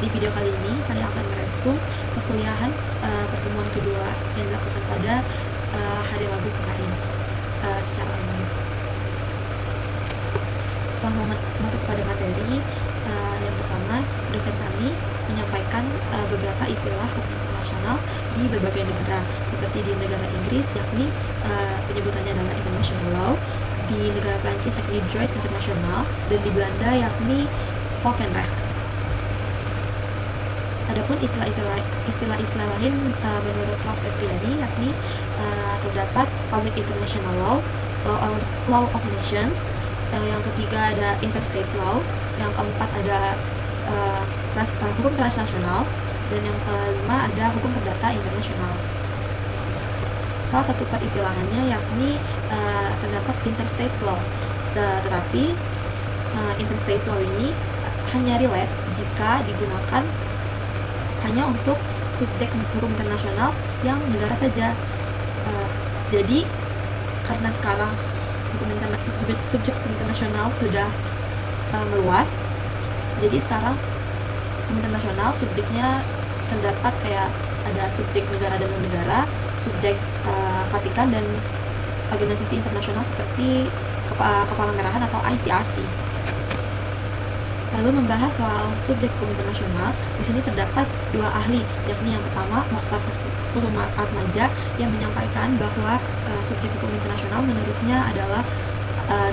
Di video kali ini saya akan meresum perkuliahan pertemuan kedua yang dilakukan pada hari Rabu kemarin secara online. Setelah masuk pada materi, yang pertama dosen kami menyampaikan beberapa istilah hukum internasional di berbagai negara, seperti di negara Inggris yakni penyebutannya adalah international law, di negara Prancis yakni droit international, dan di Belanda yakni Volkenrecht. Adapun istilah-istilah lain menurut Prof. Septriadi yakni terdapat public international law, law of nations, yang ketiga ada interstate law, yang keempat ada hukum transnasional, dan yang kelima ada hukum perdata internasional. Salah satu peristilahannya yakni terdapat interstate law, tetapi interstate law ini hanya relate jika digunakan hanya untuk subjek hukum internasional yang negara saja. Jadi karena sekarang subjek hukum internasional sudah meluas, jadi sekarang hukum internasional subjeknya terdapat kayak ada subjek negara dan non-negara, subjek Vatikan, dan organisasi internasional seperti Kepala Merahan atau ICRC. Lalu membahas soal subjek hukum internasional, di sini terdapat dua ahli, yakni yang pertama Mokhtar Atmaja yang menyampaikan bahwa subjek hukum internasional menurutnya adalah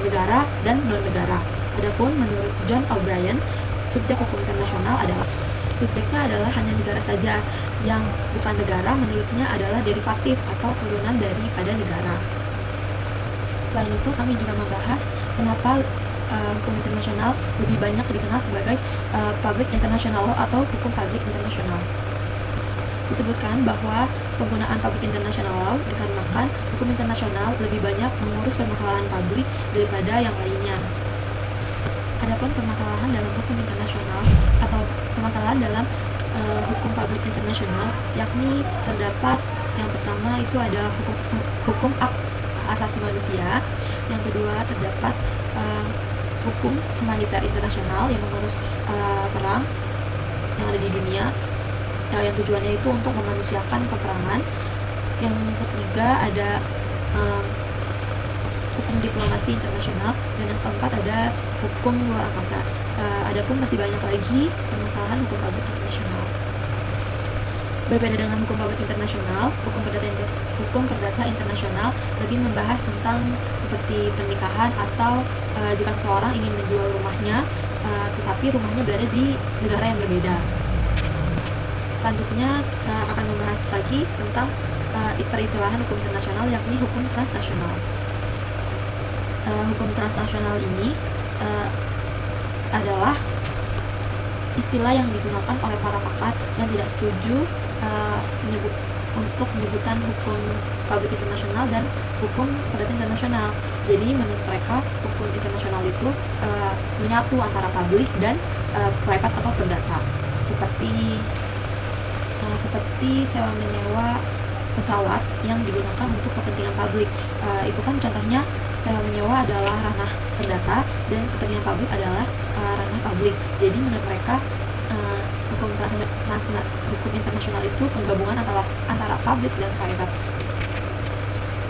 negara dan non-negara. Adapun menurut John O'Brien, subjek hukum internasional adalah subjeknya adalah hanya negara saja, yang bukan negara menurutnya adalah derivatif atau turunan daripada negara. Selain itu kami juga membahas kenapa hukum internasional lebih banyak dikenal sebagai public international law atau hukum publik internasional. Disebutkan bahwa penggunaan public international law dikarenakan hukum internasional lebih banyak mengurus permasalahan publik daripada yang lainnya. Adapun permasalahan dalam hukum internasional atau permasalahan dalam hukum publik internasional yakni terdapat yang pertama itu ada hukum hak asasi manusia, yang kedua terdapat hukum humaniter internasional yang mengurus perang yang ada di dunia, yang tujuannya itu untuk memanusiakan peperangan. Yang ketiga ada hukum diplomasi internasional, dan yang keempat ada hukum luar angkasa. Adapun masih banyak lagi permasalahan hukum publik internasional. Berbeda dengan hukum publik internasional, hukum perdata internasional lebih membahas tentang seperti pernikahan atau jika seseorang ingin menjual rumahnya, tetapi rumahnya berada di negara yang berbeda. Selanjutnya kita akan membahas lagi tentang peristilahan hukum internasional yakni hukum transnasional. Hukum transnasional ini adalah istilah yang digunakan oleh para pakar yang tidak setuju untuk penyebutan hukum publik internasional dan hukum perdata internasional. Jadi menurut mereka hukum internasional itu menyatu antara publik dan private atau perdata, seperti sewa menyewa pesawat yang digunakan untuk kepentingan publik. Itu kan contohnya sewa menyewa adalah ranah perdata dan kepentingan publik adalah ranah publik. Jadi menurut mereka hukum internasional itu penggabungan antara publik dan private.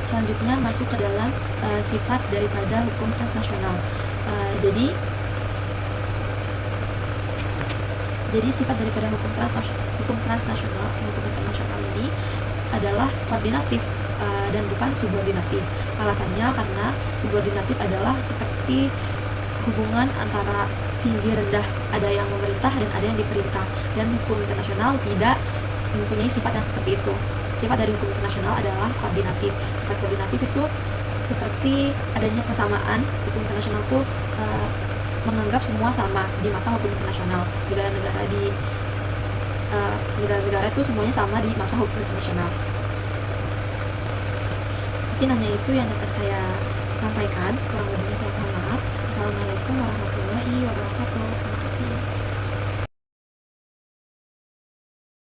Selanjutnya masuk ke dalam sifat daripada hukum transnasional. Jadi sifat daripada hukum transnasional atau hukum internasional ini adalah koordinatif dan bukan subordinatif. Alasannya karena subordinatif adalah seperti hubungan antara tinggi rendah, ada yang memerintah dan ada yang diperintah, dan hukum internasional tidak mempunyai sifat yang seperti itu. Sifat dari hukum internasional adalah koordinatif. Sifat koordinatif itu seperti adanya kesamaan. Hukum internasional itu menganggap semua sama di mata hukum internasional. Negara-negara itu semuanya sama di mata hukum internasional. Mungkin hanya itu yang dapat saya sampaikan. Kurang lebihnya saya mohon maaf. Assalamualaikum warahmatullahi wabarakatuh.